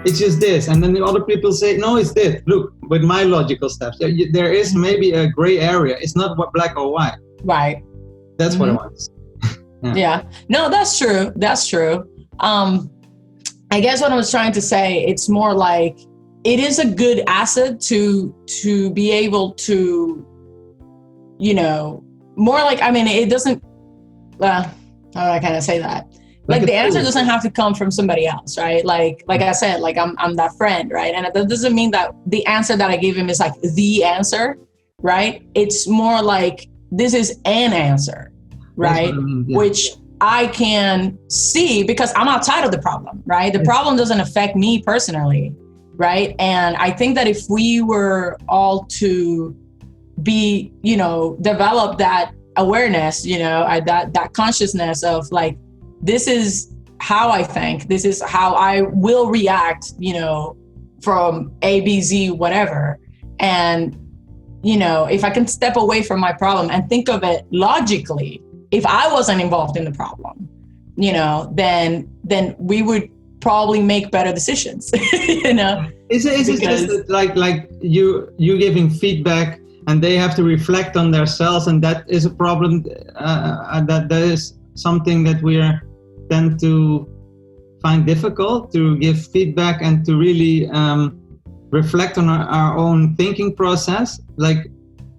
it's just this. And then the other people say, no, it's this. Look, with my logical steps, there is maybe a gray area. It's not black or white. Right. That's what I want to say. Yeah. No, that's true. That's true. I guess what I was trying to say, it's more like it is a good asset to be able to, you know, more like, I mean, it doesn't, how do I kind of say that? Like the answer doesn't have to come from somebody else, right? Like I said, like I'm that friend, right? And that doesn't mean that the answer that I give him is like the answer, right? It's more like this is an answer, right? Which I can see because I'm outside of the problem, right? The problem doesn't affect me personally, right? And I think that if we were all to be, you know, develop that awareness, you know, that consciousness of like, this is how I think, this is how I will react, you know, from A, B, Z, whatever. And, you know, if I can step away from my problem and think of it logically, if I wasn't involved in the problem, you know, then we would probably make better decisions, you know? Is it just like you giving feedback and they have to reflect on themselves, and that is a problem, that is something that we tend to find difficult to give feedback and to really reflect on our own thinking process. Like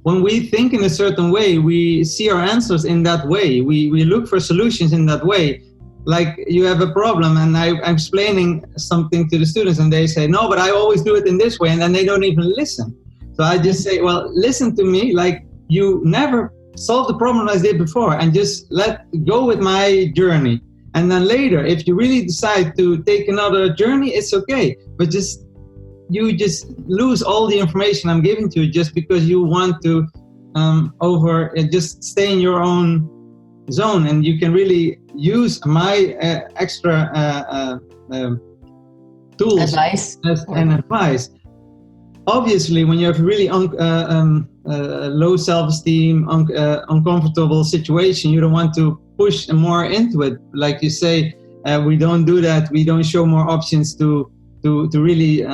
when we think in a certain way, we see our answers in that way. We look for solutions in that way. Like you have a problem and I'm explaining something to the students and they say, no, but I always do it in this way. And then they don't even listen. So I just say, well, listen to me. Like you never solved the problem as I did before, and just go with my journey. And then later, if you really decide to take another journey, it's okay. But you just lose all the information I'm giving to you just because you want to just stay in your own zone. And you can really use my extra tools advice. and advice. Obviously, when you have really low self-esteem, uncomfortable situation, you don't want to push more into it. Like you say, we don't do that. We don't show more options to really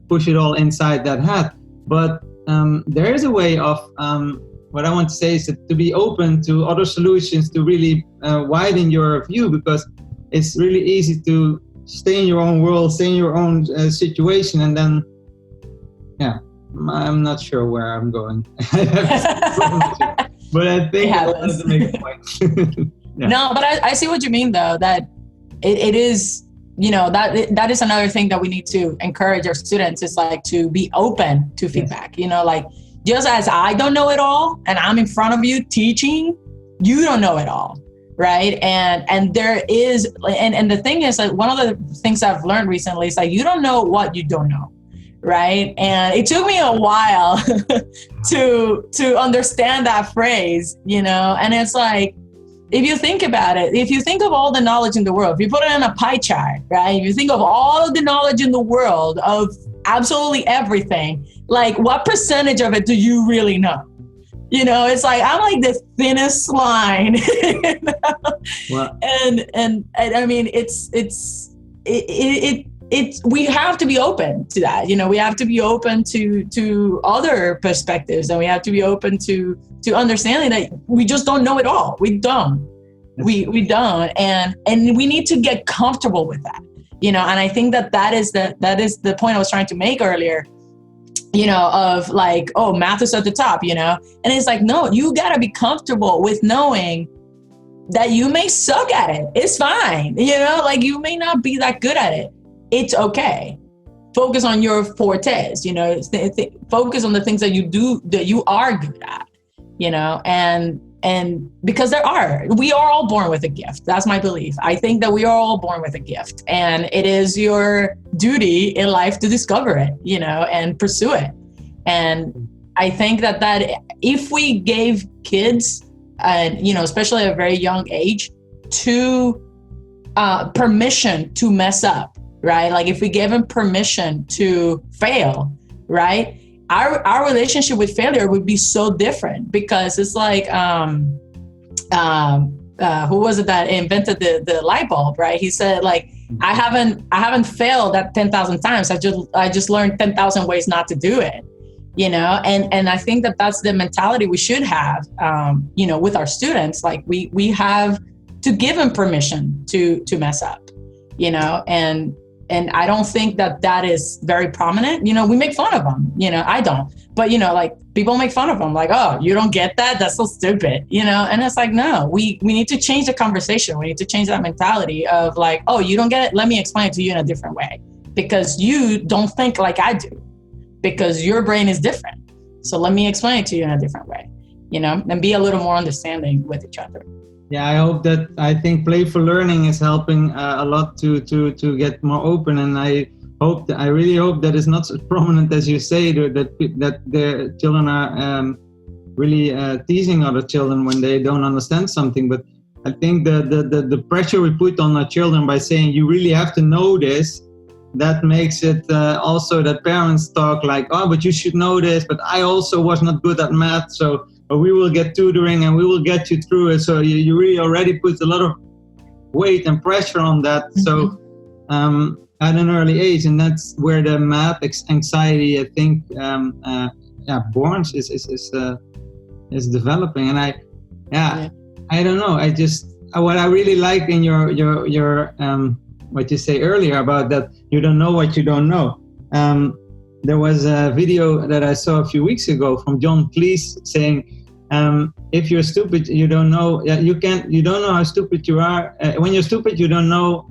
push it all inside that hat. But there is a way of what I want to say is to be open to other solutions to really widen your view, because it's really easy to stay in your own world, stay in your own situation, and then I'm not sure where I'm going. But I think I wanted to make a point. No, but I see what you mean, though, that it is, you know, that is another thing that we need to encourage our students, is like to be open to feedback. You know, like just as I don't know it all and I'm in front of you teaching, you don't know it all. Right. And there is, and the thing is, like, one of the things I've learned recently is like, you don't know what you don't know. Right. And it took me a while to understand that phrase, you know, and it's like, if you think about it, if you think of all the knowledge in the world, if you put it in a pie chart, right, if you think of all of the knowledge in the world of absolutely everything, like what percentage of it do you really know? You know, it's like, I'm like the thinnest line. You know? Wow. And I mean, we have to be open to that. You know, we have to be open to other perspectives, and we have to be open to understanding that we just don't know it all. We don't. We don't. And we need to get comfortable with that. You know, and I think that is the point I was trying to make earlier, you know, of like, oh, math is at the top, you know? And it's like, no, you gotta be comfortable with knowing that you may suck at it. It's fine. You know, like you may not be that good at it. It's okay. Focus on your fortes, you know, focus on the things that you do, that you are good at, you know, and because we are all born with a gift. That's my belief. I think that we are all born with a gift, and it is your duty in life to discover it, you know, and pursue it. And I think that if we gave kids, you know, especially at a very young age, permission to mess up, right? Like if we gave them permission to fail, right? Our relationship with failure would be so different, because it's like, who was it that invented the light bulb, right? He said, like, I haven't failed at 10,000 times. I just learned 10,000 ways not to do it, and I think that's the mentality we should have, with our students. Like we have to give them permission to mess up, and I don't think that is very prominent. We make fun of them, I don't, but like people make fun of them, like, oh, you don't get that? That's so stupid, and it's like, no, we need to change the conversation. We need to change that mentality of like, oh, you don't get it? Let me explain it to you in a different way, because you don't think like I do, because your brain is different. So let me explain it to you in a different way, and be a little more understanding with each other. Yeah, I think playful learning is helping a lot to get more open, and I really hope that it's not so prominent as you say, that the children are really teasing other children when they don't understand something. But I think the pressure we put on our children by saying you really have to know this, that makes it also that parents talk like, oh, but you should know this, but I also was not good at math, so we will get tutoring and we will get you through it. So you really already put a lot of weight and pressure on that. Mm-hmm. So at an early age, and that's where the math anxiety, I think, born is developing. And I don't know. What I really like in your what you say earlier about that you don't know what you don't know. There was a video that I saw a few weeks ago from John Cleese saying, if you're stupid, you don't know. You don't know how stupid you are. When you're stupid, you don't know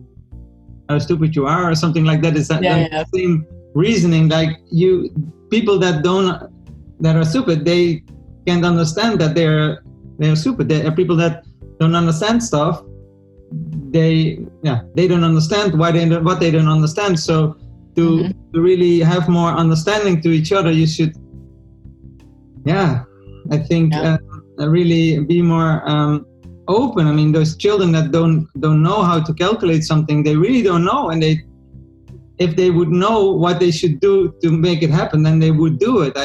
how stupid you are, or something like that. Is that the same reasoning? Like people that are stupid, they can't understand that they're stupid. There are people that don't understand stuff. They don't understand what they don't understand. So to really have more understanding to each other, you should, I think, really be more open. I mean, those children that don't know how to calculate something, they really don't know, and if they would know what they should do to make it happen, then they would do it.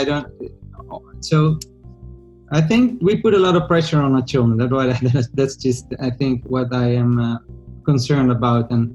So I think we put a lot of pressure on our children. That's just, I think, what I am concerned about. And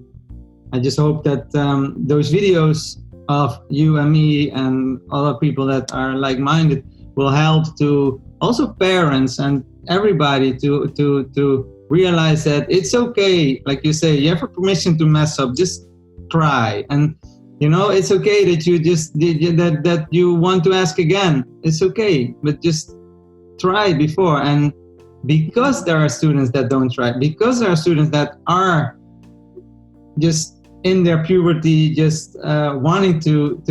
I just hope that those videos of you and me and other people that are like-minded will help to also parents and everybody to realize that it's okay. Like you say, you have a permission to mess up. Just try. And it's okay that you that you want to ask again. It's okay, but just try before. And because there are students that don't try, because there are students that are just in their puberty, just wanting to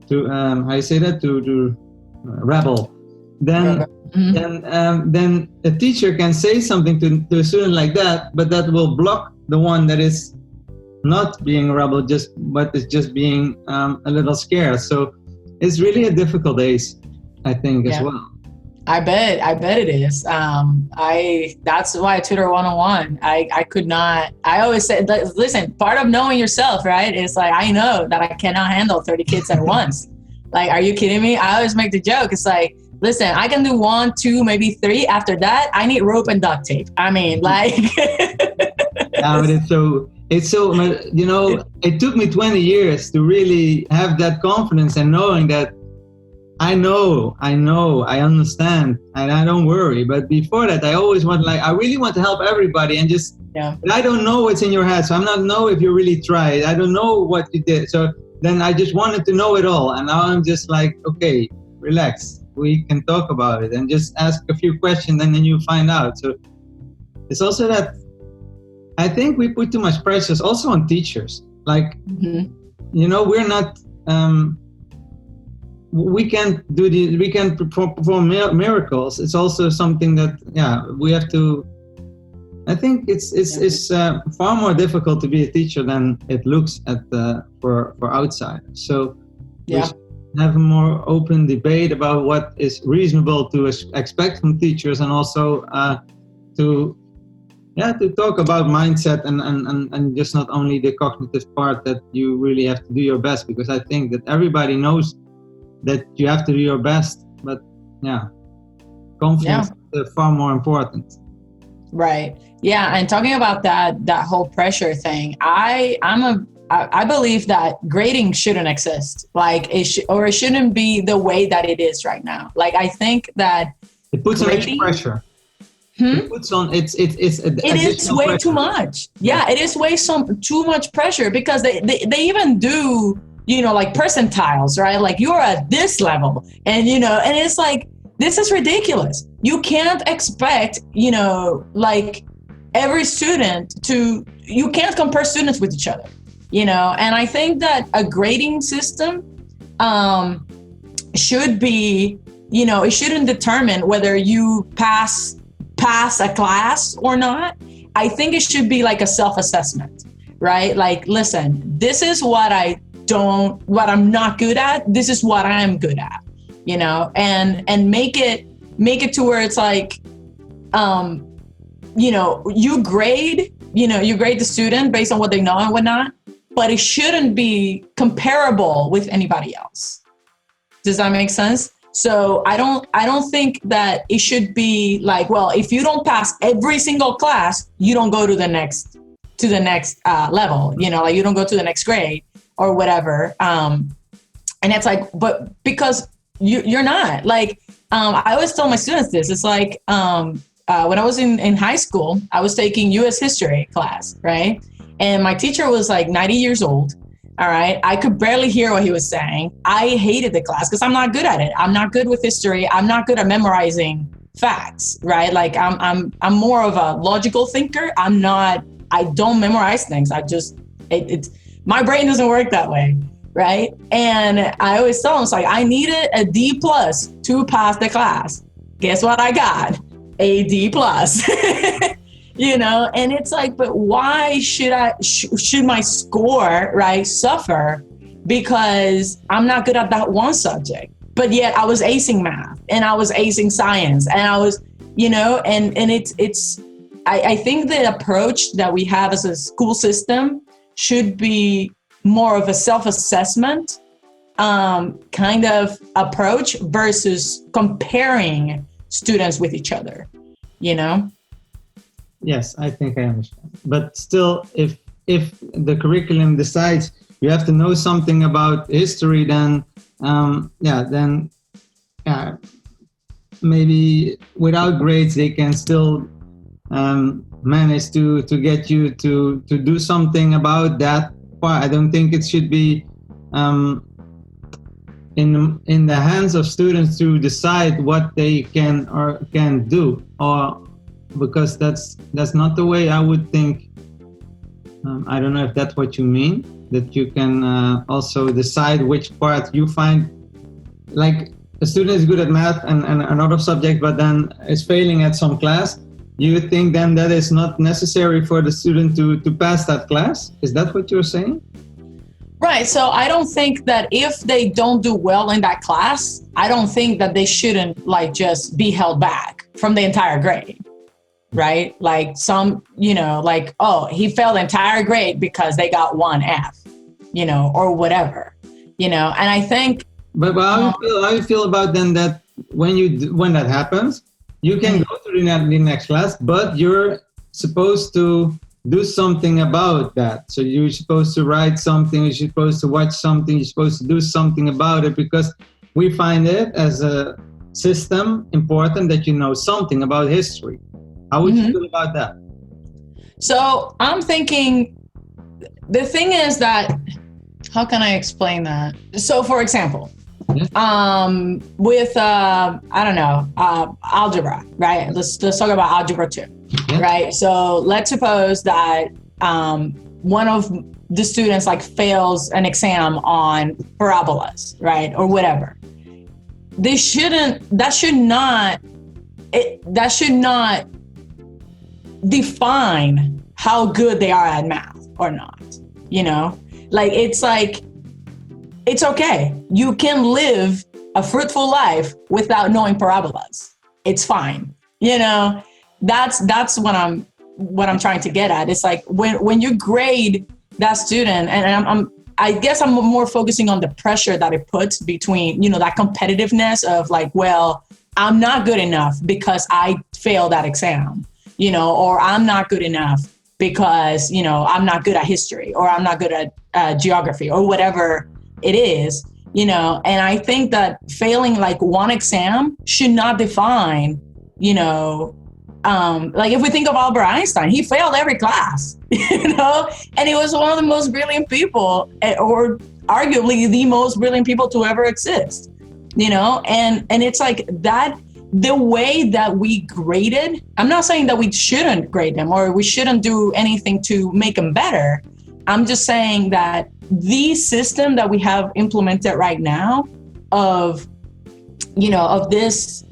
how you say that, to rebel, then a teacher can say something to a student like that, but that will block the one that is not being a rebel, but is just being a little scared. So it's really a difficult age, I think, as well. I bet it is. That's why I tutor one-on-one. I could not. I always say, listen, part of knowing yourself, right? Is like, I know that I cannot handle 30 kids at once. Like, are you kidding me? I always make the joke. It's like, listen, I can do 1, 2, maybe 3. After that, I need rope and duct tape. I mean, like. But it's so, it took me 20 years to really have that confidence and knowing that I know, I understand, and I don't worry. But before that, I always I really want to help everybody, and just, but I don't know what's in your head, so I'm not know if you really tried. I don't know what you did. So then I just wanted to know it all, and now I'm just like, okay, relax. We can talk about it and just ask a few questions, and then you find out. So it's also that I think we put too much pressure also on teachers. Like, we're not. We can't perform miracles. It's also something that we have to. I think it's far more difficult to be a teacher than it looks for outsiders. So we should have a more open debate about what is reasonable to expect from teachers, and also to talk about mindset and just not only the cognitive part, that you really have to do your best, because I think that everybody knows that you have to do your best, but confidence is far more important. Right. Yeah. And talking about that whole pressure thing, I believe that grading shouldn't exist. Like it shouldn't be the way that it is right now. Like I think that it puts on extra pressure. It puts on it's it is way pressure. too much. Yeah, it is too much pressure because they even do, like percentiles, right? Like you're at this level and and it's like, this is ridiculous. You can't expect, like every student you can't compare students with each other, and I think that a grading system should be, it shouldn't determine whether you pass a class or not. I think it should be like a self-assessment, right? Like, listen, this is what I'm not good at. This is what I am good at, and make it to where it's like, you grade the student based on what they know and whatnot, but it shouldn't be comparable with anybody else. Does that make sense? So I don't think that it should be like, well, if you don't pass every single class, you don't go to the next level, like you don't go to the next grade or whatever. And it's like, but because you're not like, I always tell my students this, it's like, when I was in high school, I was taking US history class, right? And my teacher was like 90 years old. All right. I could barely hear what he was saying. I hated the class because I'm not good at it. I'm not good with history. I'm not good at memorizing facts, right? Like I'm more of a logical thinker. I don't memorize things. My brain doesn't work that way. Right. And I always tell them, it's like, I needed a D+ to pass the class. Guess what I got? A D+. And it's like, but why should my score, right, suffer because I'm not good at that one subject, but yet I was acing math and I was acing science and I was, and I think the approach that we have as a school system should be more of a self-assessment kind of approach versus comparing students with each other, Yes, I think I understand. But still, if the curriculum decides you have to know something about history, then maybe without grades they can still manage to get you to do something about that part. I don't think it should be in the hands of students to decide what they can or can't do, or because that's not the way I would think. I don't know if that's what you mean, that you can also decide which part you find, like a student is good at math and another subject, but then is failing at some class. You think then that is not necessary for the student to pass that class? Is that what you're saying? Right. So I don't think that if they don't do well in that class, I don't think that they shouldn't like just be held back from the entire grade. Right? Like some, like, oh, he failed the entire grade because they got 1 F, or whatever, and I think. But how do you feel about then that when that happens, you can go to the next class, but you're supposed to do something about that. So you're supposed to write something, you're supposed to watch something, you're supposed to do something about it, because we find it as a system important that you know something about history. How would you feel about that? So I'm thinking, the thing is that, how can I explain that? So for example, with, algebra, right? Let's talk about algebra 2, right? So let's suppose that one of the students like fails an exam on parabolas, right? Or whatever. That should not define how good they are at math or not, like it's okay. You can live a fruitful life without knowing parabolas. It's fine. That's what I'm trying to get at. It's like when you grade that student, and I guess I'm more focusing on the pressure that it puts between, that competitiveness of like, well, I'm not good enough because I failed that exam. or I'm not good enough because, I'm not good at history, or I'm not good at geography, or whatever it is, and I think that failing like one exam should not define, like if we think of Albert Einstein, he failed every class, and he was one of the most brilliant people, or arguably the most brilliant people to ever exist, and it's like that. The way that we graded, I'm not saying that we shouldn't grade them or we shouldn't do anything to make them better. I'm just saying that the system that we have implemented right now of this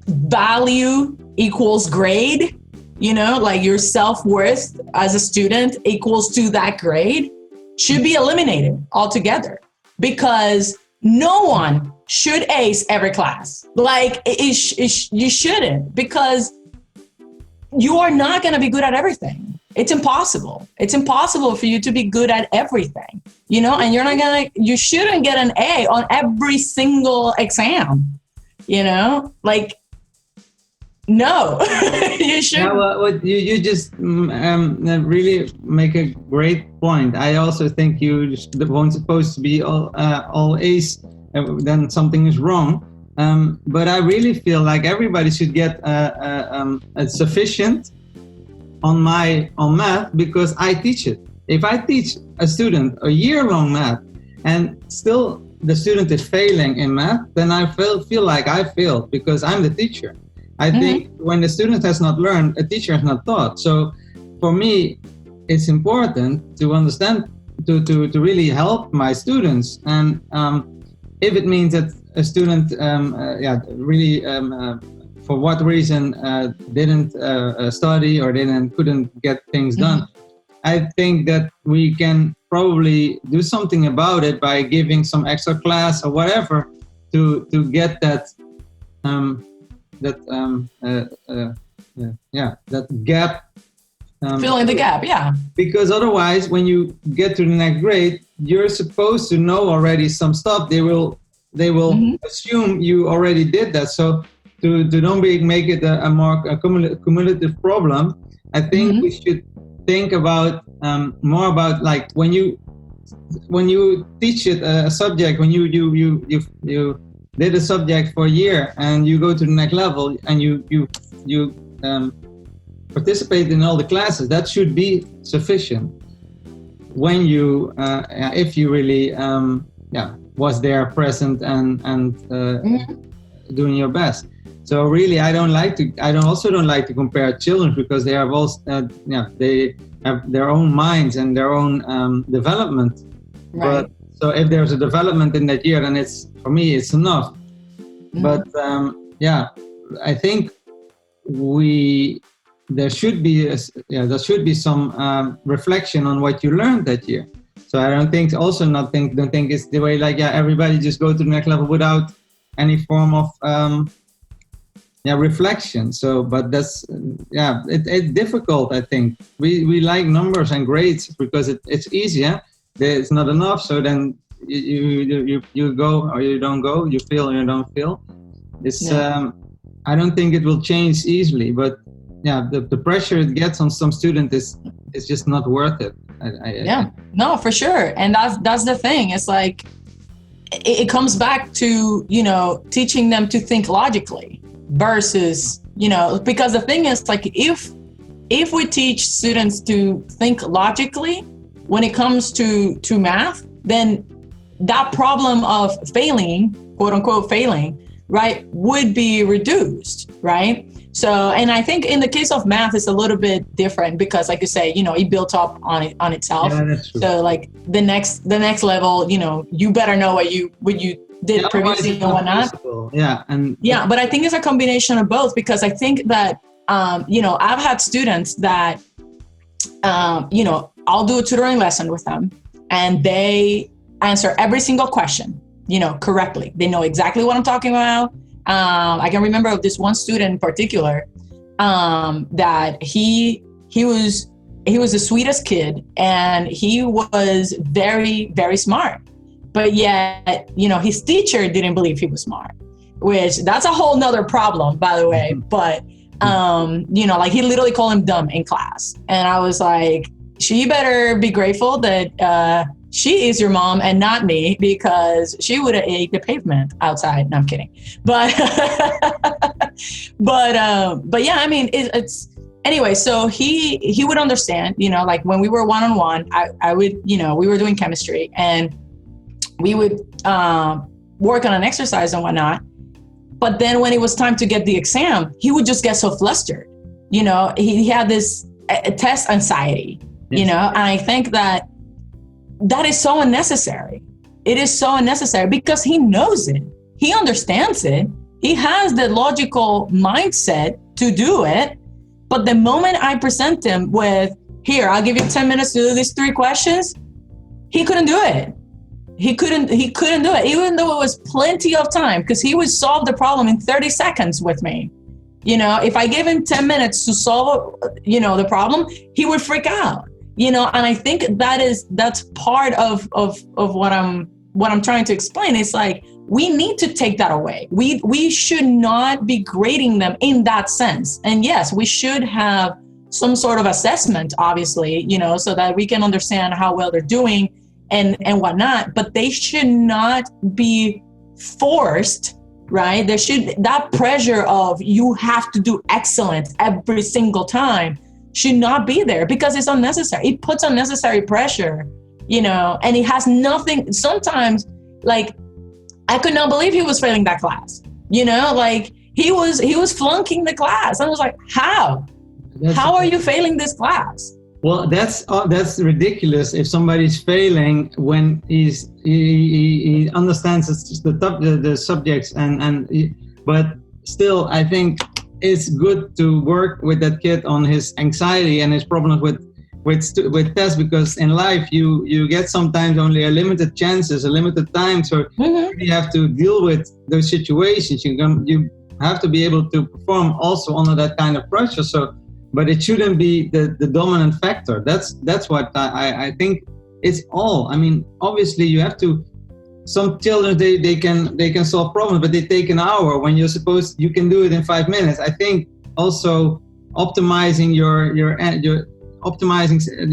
value equals grade, like your self-worth as a student equals to that grade, should be eliminated altogether, because no one should ace every class. Like you shouldn't, because you are not going to be good at everything. It's impossible. It's impossible for you to be good at everything, and you shouldn't get an A on every single exam, like, no, you should. Yeah, well, you just really make a great point. I also think you weren't supposed to be all A's. Then something is wrong. But I really feel like everybody should get a sufficient on math, because I teach it. If I teach a student a year-long math and still the student is failing in math, then I feel like I failed, because I'm the teacher. I think when the student has not learned, a teacher has not taught. So for me, it's important to understand, to really help my students. And if it means that a student, really, for what reason, didn't study or couldn't get things done, I think that we can probably do something about it by giving some extra class or whatever to get that gap. Filling the gap, yeah. Because otherwise, when you get to the next grade, you're supposed to know already some stuff. They will assume you already did that. So to don't make it a more cumulative problem, I think we should think about more about, like, when you teach it a subject, when you did a subject for a year and you go to the next level and you participate in all the classes, that should be sufficient. When you if you really was there, present, and doing your best. So really, I don't like to compare children, because they have all they have their own minds and their own development. Right. But so if there's a development in that year, then for me it's enough. But I think there should be some reflection on what you learned that year. So I don't think it's the way, like, everybody just go to the next level without any form of reflection. So, but that's it's difficult. I think we like numbers and grades because it's easier. It's not enough. So then you go or you don't go. You feel or you don't feel. It's I don't think it will change easily, but the pressure it gets on some student is just not worth it. No, for sure. And that's the thing. It's like it comes back to teaching them to think logically versus because the thing is, like, if we teach students to think logically when it comes to math, then that problem of failing, quote unquote failing, right, would be reduced, right? So, and I think in the case of math, it's a little bit different because, like you say, it built up on itself. Yeah, that's true. So, like the next level, you better know what you did previously and whatnot. But I think it's a combination of both, because I think that I've had students that I'll do a tutoring lesson with them, and they answer every single question correctly. They know exactly what I'm talking about. I can remember of this one student in particular that he was the sweetest kid, and he was very, very smart. But yet, his teacher didn't believe he was smart, which that's a whole nother problem, by the way. But Like he literally called him dumb in class. And I was like, she better be grateful that she is your mom and not me, because she would have ate the pavement outside. No, I'm kidding. But but yeah, I mean, it's anyway. So he would understand, like when we were one-on-one, I would, we were doing chemistry and we would work on an exercise and whatnot. But then when it was time to get the exam, he would just get so flustered. He had this test anxiety, and I think that is so unnecessary. It is so unnecessary because he knows it. He understands it. He has the logical mindset to do it. But the moment I present him with, here, I'll give you 10 minutes to do these 3 questions, he couldn't do it. He couldn't do it, even though it was plenty of time, because he would solve the problem in 30 seconds with me. If I gave him 10 minutes to solve, the problem, he would freak out. And I think that's part of what I'm trying to explain. It's like, we need to take that away. We should not be grading them in that sense. And yes, we should have some sort of assessment, obviously, so that we can understand how well they're doing and whatnot, but they should not be forced, right? That pressure of you have to do excellent every single time should not be there, because it's unnecessary. It puts unnecessary pressure, and it has nothing. Sometimes, like, I could not believe he was failing that class, like he was flunking the class. I was like, how are you failing this class? Well, that's ridiculous. If somebody's failing when he understands the subjects but still, I think it's good to work with that kid on his anxiety and his problems with tests, because in life you get sometimes only a limited chances, a limited time, so you have to deal with those situations. You have to be able to perform also under that kind of pressure. So. But it shouldn't be the dominant factor. That's what I think it's all. I mean, obviously you have to, some children, they can solve problems, but they take an hour when you can do it in 5 minutes. I think also optimizing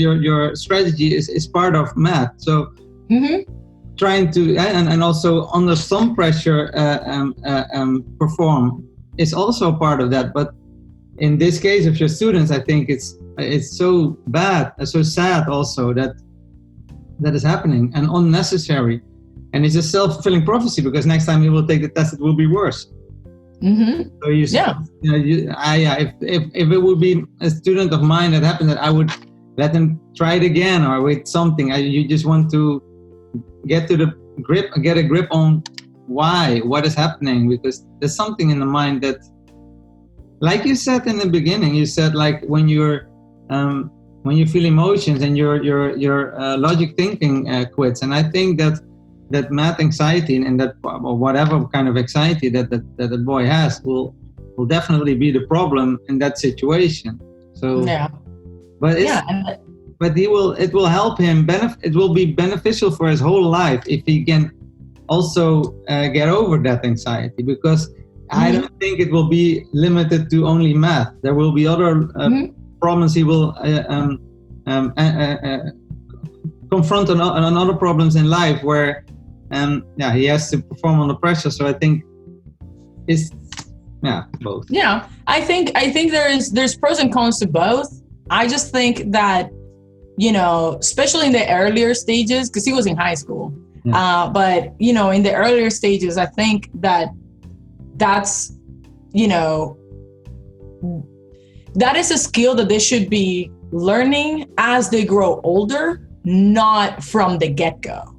your strategy is part of math. So trying to, and also under some pressure perform is also part of that. But in this case of your students, I think it's so bad, so sad also that is happening and unnecessary. And it's a self-fulfilling prophecy, because next time you will take the test, it will be worse. So if it would be a student of mine that happened, that I would let them try it again or with something. You just want to get a grip on what is happening, because there's something in the mind that, like you said in the beginning, you said like when you feel emotions and your logic thinking quits. And I think that math anxiety and that, or whatever kind of anxiety that the boy has will definitely be the problem in that situation. So yeah, but it will help him it will be beneficial for his whole life if he can also get over that anxiety, because I don't think it will be limited to only math. There will be other problems he will confront on other problems in life where he has to perform under pressure. So I think it's both. Yeah, I think there's pros and cons to both. I just think that, especially in the earlier stages, because he was in high school, but in the earlier stages, I think that's that is a skill that they should be learning as they grow older, not from the get-go.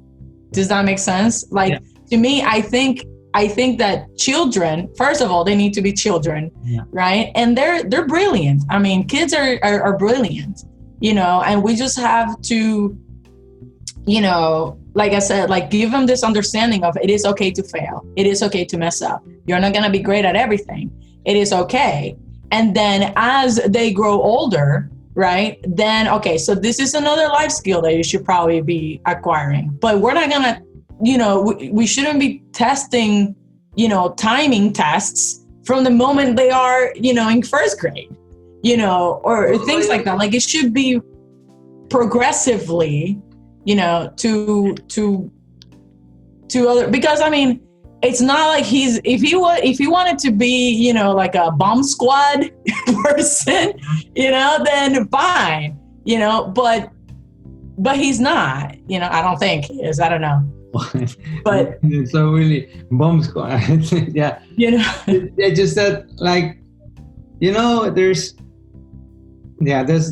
Does that make sense? To me, I think that children, first of all, they need to be children, right? And they're brilliant. I mean, kids are brilliant, and we just have to, like I said, like give them this understanding of it is okay to fail. It is okay to mess up. You're not going to be great at everything. It is okay. And then as they grow older, right, then, okay, so this is another life skill that you should probably be acquiring. But we're not going to, we shouldn't be testing, timing tests from the moment they are, in first grade, or things like that. Like it should be progressively, to other, because I mean, it's not like if he wanted to be, like a bomb squad person, then fine, but he's not, I don't think he is. I don't know. But so really bomb squad. Yeah. They just said like, there's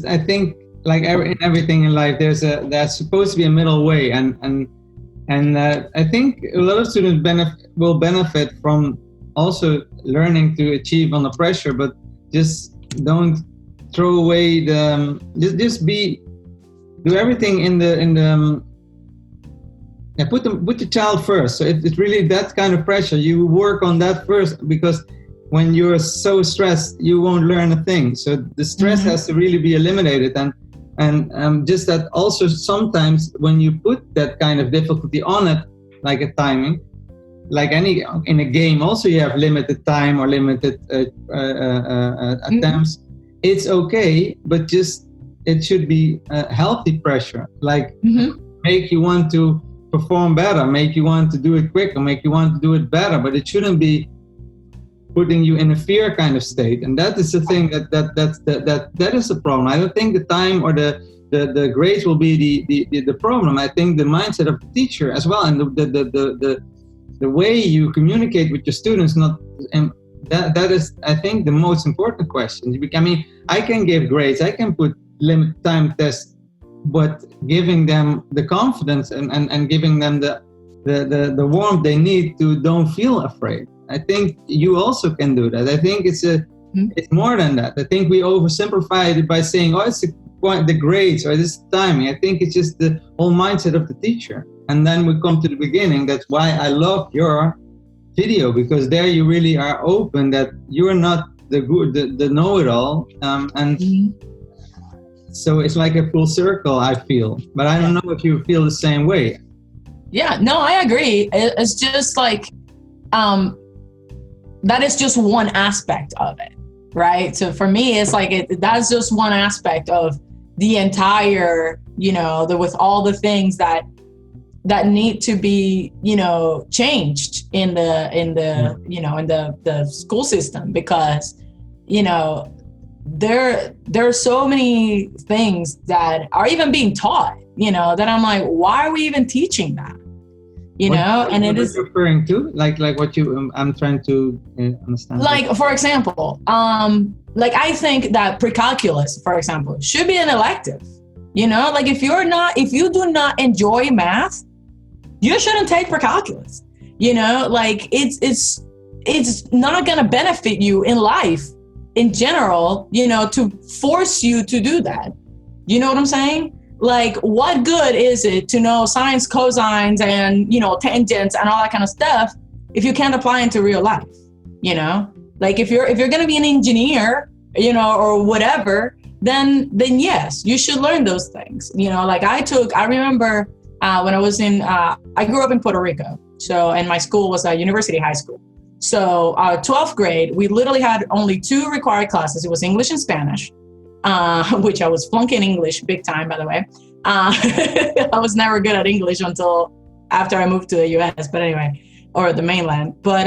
I think like in everything in life, there's supposed to be a middle way, and I think a lot of students will benefit from also learning to achieve under pressure, but just don't throw away just do everything in the put the child first. So if it's really that kind of pressure, you work on that first, because when you're so stressed, you won't learn a thing. So the stress has to really be eliminated, and just that also sometimes when you put that kind of difficulty on it, like a timing, like in a game also you have limited time or limited attempts. It's okay, but just it should be healthy pressure, like make you want to perform better, make you want to do it quicker, make you want to do it better, but it shouldn't be putting you in a fear kind of state. And that is the thing that is the problem. I don't think the time or the grades will be the problem. I think the mindset of the teacher as well, and the way you communicate with your students, that is, I think, the most important question. I mean, I can give grades, I can put limit time tests, but giving them the confidence and giving them the warmth they need to don't feel afraid. I think you also can do that. I think it's more than that. I think we oversimplify it by saying, it's the grades or this timing. I think it's just the whole mindset of the teacher. And then we come to the beginning. That's why I love your video, because there you really are open that you're not the know-it-all. So it's like a full circle, I feel. But I don't know if you feel the same way. Yeah, no, I agree. It's just like, that is just one aspect of it, right? So for me, it's like that's just one aspect of the entire, with all the things that need to be, changed in the school system, because, there are so many things that are even being taught, that I'm like, why are we even teaching that? And it is referring to like what I'm trying to understand. Like, for example, like I think that pre-calculus, for example, should be an elective. Like if you do not enjoy math, you shouldn't take pre-calculus. Like it's not going to benefit you in life in general, to force you to do that. You know what I'm saying? Like, what good is it to know sines, cosines, and, tangents and all that kind of stuff if you can't apply into real life? Like if you're going to be an engineer, or whatever, then yes, you should learn those things. Like I remember when I was I grew up in Puerto Rico. So, and my school was a university high school. So 12th grade, we literally had only 2 required classes. It was English and Spanish. Which I was flunking English big time, by the way. I was never good at English until after I moved to the US, but anyway, or the mainland. But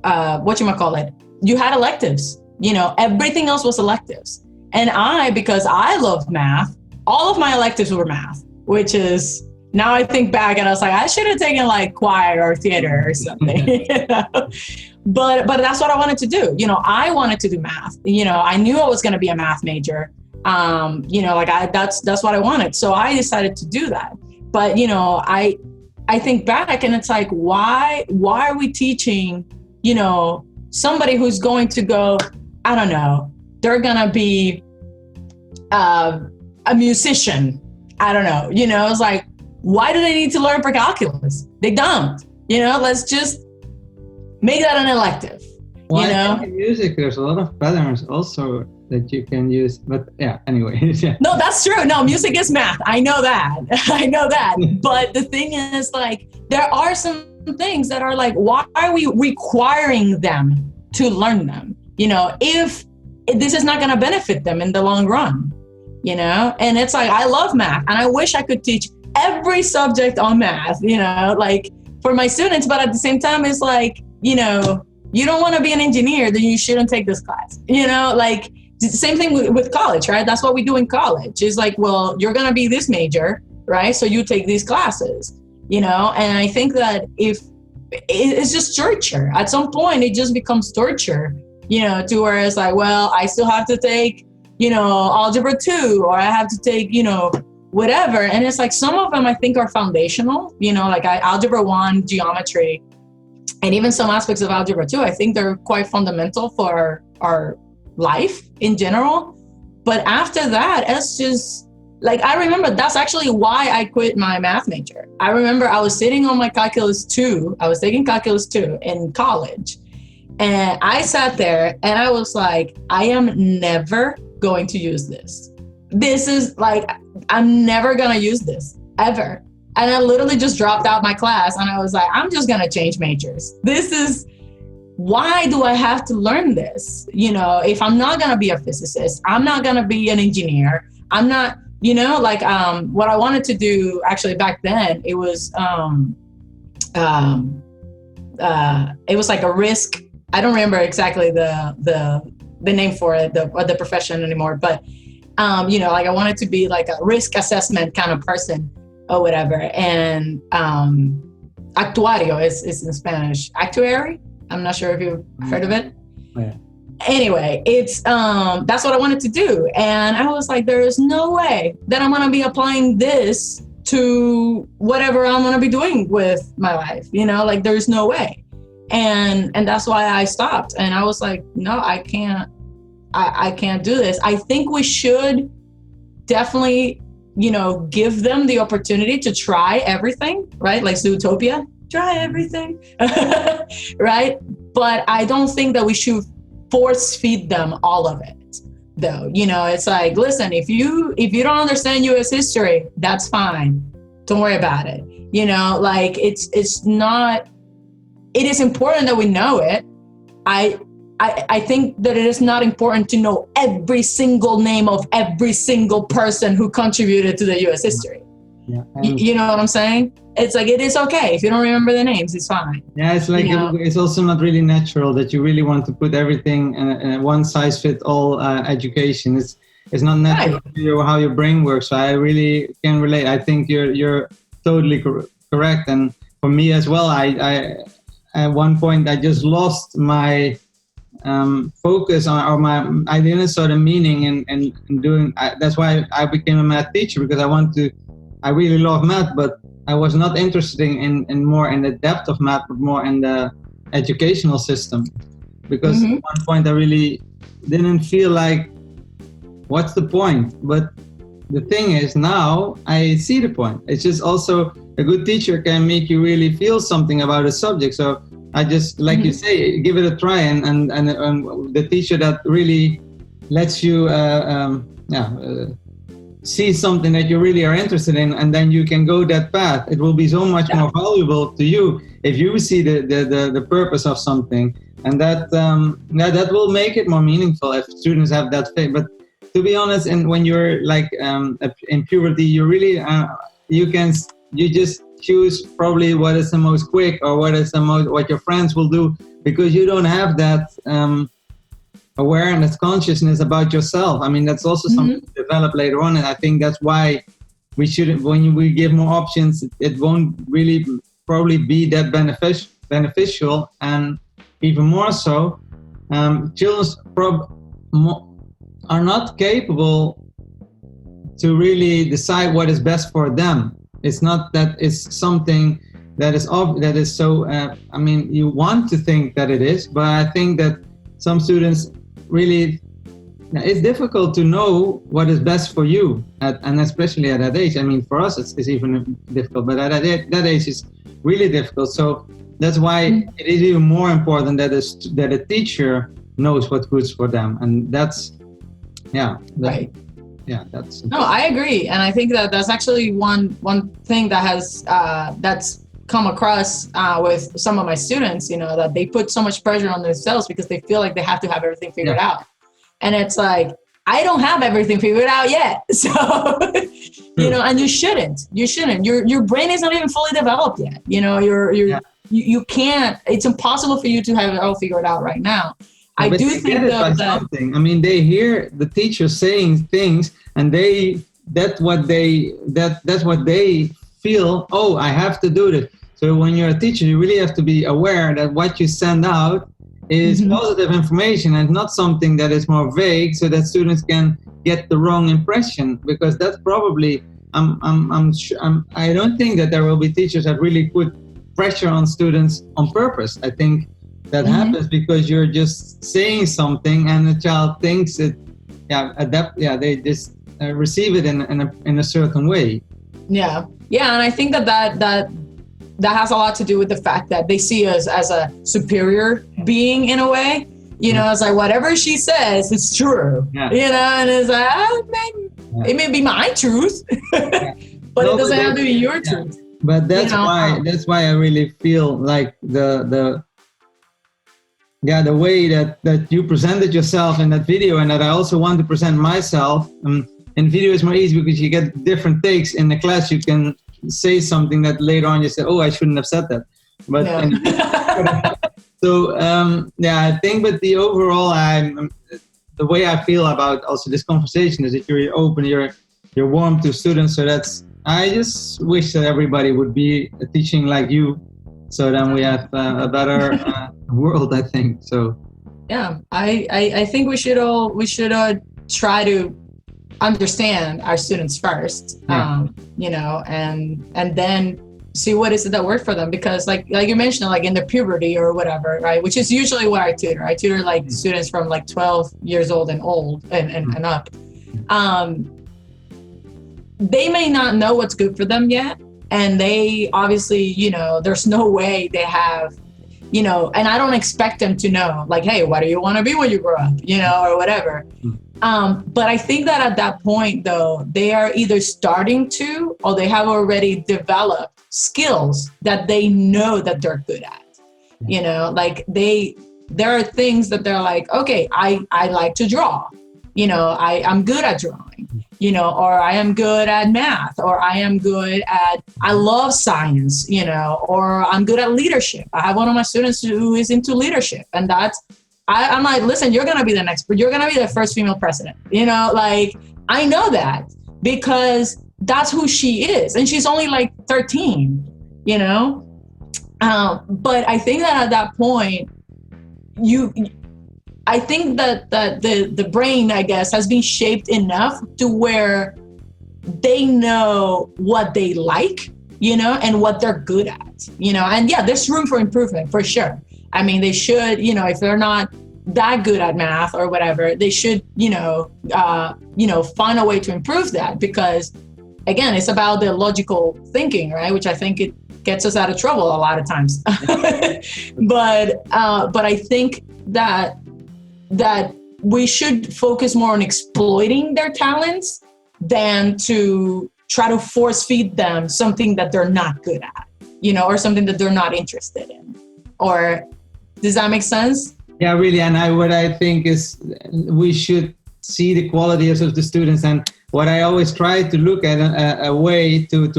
whatchamacallit? You had electives, everything else was electives. And because I love math, all of my electives were math, which is, now I think back and I was like, I should have taken like choir or theater or something. But that's what I wanted to do. I wanted to do math. I knew I was going to be a math major. That's what I wanted. So I decided to do that. But, I think back and it's like, why are we teaching, somebody who's going to go, I don't know, they're going to be a musician. I don't know, it's like, why do they need to learn pre-calculus? They don't, let's just make that an elective. Well, I think in music, there's a lot of patterns also that you can use. But yeah, anyway. Yeah. No, that's true. No, music is math. I know that. I know that. But the thing is, like, there are some things that are like, why are we requiring them to learn them? You know, if this is not going to benefit them in the long run, you know? And it's like, I love math and I wish I could teach every subject on math, you know, like for my students. But at the same time, it's like, you know, you don't want to be an engineer, then you shouldn't take this class, you know, like the same thing with college, right? That's what we do in college. It's like, well, you're going to be this major, right? So you take these classes, you know? And I think that if it's just torture, at some point it just becomes torture, you know, to where it's like, well, I still have to take, you know, algebra 2, or I have to take, you know, whatever. And it's like, some of them I think are foundational, you know, like algebra 1, geometry, and even some aspects of algebra 2, I think they're quite fundamental for our life in general. But after that, it's just like, I remember that's actually why I quit my math major. I remember I was sitting on my calculus 2. I was taking calculus 2 in college. And I sat there and I was like, I am never going to use this. This is like, I'm never going to use this ever. And I literally just dropped out my class and I was like, I'm just going to change majors. This is, why do I have to learn this? You know, if I'm not going to be a physicist, I'm not going to be an engineer. I'm not, you know, like what I wanted to do actually back then, it was like a risk. I don't remember exactly the name for it, the profession anymore, but you know, like I wanted to be like a risk assessment kind of person or whatever. And actuario is in Spanish. Actuary? I'm not sure if you've heard of it. Yeah. Anyway, it's that's what I wanted to do. And I was like, there is no way that I'm gonna be applying this to whatever I'm gonna be doing with my life. You know, like there's no way. And that's why I stopped. And I was like, no, I can't do this. I think we should definitely, you know, give them the opportunity to try everything, right? Like Zootopia, try everything, right? But I don't think that we should force feed them all of it, though. You know, it's like, listen, if you don't understand U.S. history, that's fine. Don't worry about it. You know, like it's not. It is important that we know it. I think that it is not important to know every single name of every single person who contributed to the U.S. history. Yeah, you know what I'm saying? It's like, it is okay. If you don't remember the names, it's fine. Yeah, it's like, you know? It's also not really natural that you really want to put everything in a one size fit all education. It's not natural to how your brain works. So I really can relate. I think you're totally correct. And for me as well, I at one point I just lost my focus on, or I didn't saw the meaning in doing. That's why I became a math teacher, because I really love math, but I was not interested in more in the depth of math, but more in the educational system. Because at one point I really didn't feel like, what's the point? But the thing is, now I see the point. It's just also a good teacher can make you really feel something about a subject. So I just, like you say, give it a try, and the teacher that really lets you see something that you really are interested in, and then you can go that path. It will be so much more valuable to you if you see the purpose of something, and that will make it more meaningful if students have that faith. But to be honest, and when you're like in puberty, you really you just choose probably what is the most quick, or what your friends will do, because you don't have that awareness, consciousness about yourself. I mean, that's also something to develop later on, and I think that's why we shouldn't. When we give more options, it won't really probably be that beneficial, and even more so, children are not capable to really decide what is best for them. It's not that it's something that is so. I mean, you want to think that it is, but I think that some students really, it's difficult to know what is best for you, and especially at that age. I mean, for us, it's even difficult, but at that age, it's really difficult. So that's why it is even more important that a teacher knows what's good for them, and that's Yeah. Right. Yeah, that's No, I agree, and I think that that's actually one thing that has that's come across with some of my students. You know, that they put so much pressure on themselves because they feel like they have to have everything figured out, and it's like, I don't have everything figured out yet. So, you know, and you shouldn't. Your brain is not even fully developed yet. You know, you can't. It's impossible for you to have it all figured out right now. I but do they think get it by that something. I mean, they hear the teacher saying things, and that's what they feel. Oh, I have to do this. So when you're a teacher, you really have to be aware that what you send out is positive information and not something that is more vague, so that students can get the wrong impression. Because that's probably I don't think that there will be teachers that really put pressure on students on purpose. I think that happens because you're just saying something and the child thinks it, they just receive it in a certain way. Yeah, and I think that has a lot to do with the fact that they see us as a superior being in a way. You know, it's like whatever she says, it's true. Yeah. You know, and it's like, it may be my truth, but it doesn't have to be your truth. But that's why I really feel like the way that you presented yourself in that video, and that I also want to present myself. In video is more easy because you get different takes. In the class, you can say something that later on you say, "Oh, I shouldn't have said that." But I think. But the overall, the way I feel about also this conversation is that you're open, you're warm to students. So I just wish that everybody would be teaching like you. So then we have a better world, I think. So yeah, I think we should try to understand our students first, you know, and then see what is it that worked for them, because like you mentioned, like in the puberty or whatever, right, which is usually what I tutor like students from like 12 years old and up. They may not know what's good for them yet. And they obviously, you know, there's no way they have, you know, and I don't expect them to know, like, hey, what do you want to be when you grow up, you know, or whatever. But I think that at that point, though, they are either starting to, or they have already developed skills that they know that they're good at. You know, like there are things that they're like, okay, I like to draw, you know, I'm good at drawing. You know, or I am good at math, or I love science, you know, or I'm good at leadership. I have one of my students who is into leadership, and I'm like, listen, you're going to be the next, you're going to be the first female president, you know, like, I know that because that's who she is. And she's only like 13, you know? But I think that at that point, I think that the brain, I guess, has been shaped enough to where they know what they like, you know, and what they're good at, you know, and yeah, there's room for improvement for sure. I mean, they should, you know, if they're not that good at math or whatever, they should, you know, find a way to improve that, because again, it's about the logical thinking, right? Which I think it gets us out of trouble a lot of times. But I think that we should focus more on exploiting their talents than to try to force feed them something that they're not good at, you know, or something that they're not interested in. Or does that make sense? Yeah, really. And what I think is we should see the qualities of the students. And what I always try to look at a way to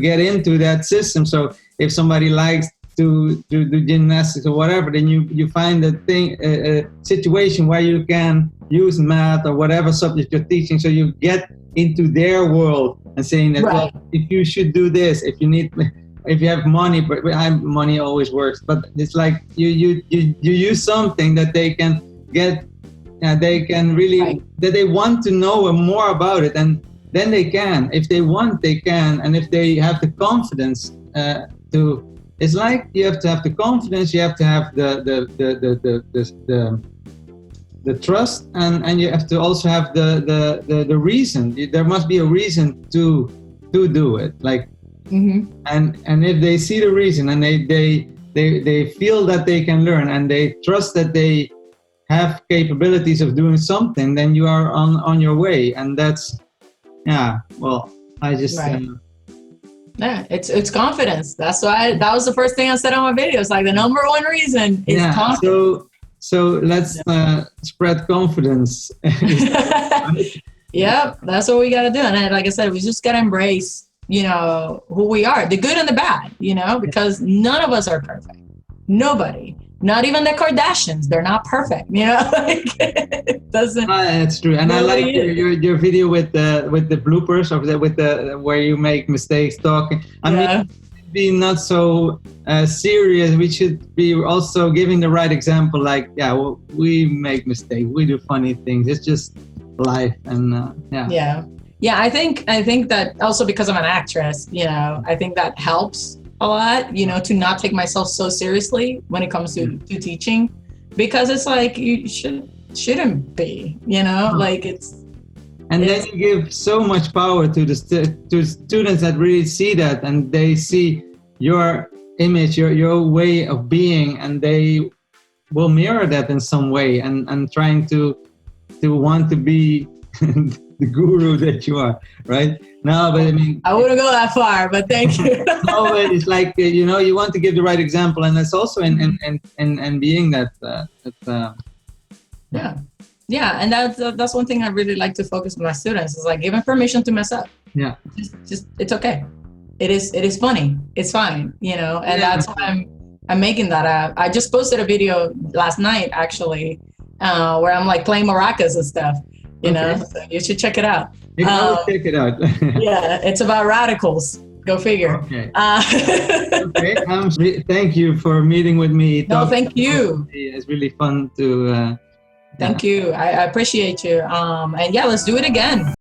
get into that system. So if somebody likes to do gymnastics or whatever, then you find a situation where you can use math or whatever subject you're teaching, so you get into their world and saying that, well, if you should do this, if you have money, but money always works, but it's like you use something that they can get, they can really, that they want to know more about it, and then they can, if they want, they can, and if they have the confidence to. It's like you have to have the confidence, you have to have the trust, and you have to also have the reason. There must be a reason to do it. Like, and if they see the reason and they feel that they can learn, and they trust that they have capabilities of doing something, then you are on your way. And that's, yeah, well, I just, Right. Yeah, it's confidence. That's why that was the first thing I said on my videos. Like the number one reason is confidence. So let's spread confidence. Yep, that's what we got to do. And like I said, we just got to embrace, you know, who we are, the good and the bad, you know, because none of us are perfect. Nobody, not even the Kardashians, they're not perfect, you know. Like, it doesn't. That's true, and I like your video with the bloopers of with the where you make mistakes talking. I mean, be not so serious. We should be also giving the right example. Like, yeah, well, we make mistakes, we do funny things. It's just life, and yeah. I think that also because I'm an actress, you know, I think that helps a lot, you know, to not take myself so seriously when it comes to teaching, because it's like you shouldn't be, you know, like it's. And then you give so much power to the students that really see that, and they see your image, your way of being, and they will mirror that in some way, and trying to want to be the guru that you are, right? No, but I mean, I wouldn't go that far, but thank you. No, but it's like, you know, you want to give the right example, and it's also in being that. Yeah, and that's one thing I really like to focus with my students is like giving permission to mess up. Yeah, just it's okay. It is funny. It's fine, you know, and that's why I'm making that. I just posted a video last night actually, where I'm like playing maracas and stuff. You know, so you should check it out. You can always check it out. Yeah, it's about radicals. Go figure. Okay. Okay. Thank you for meeting with me. No, thank you. It's really fun to. Thank you. I appreciate you. And yeah, let's do it again.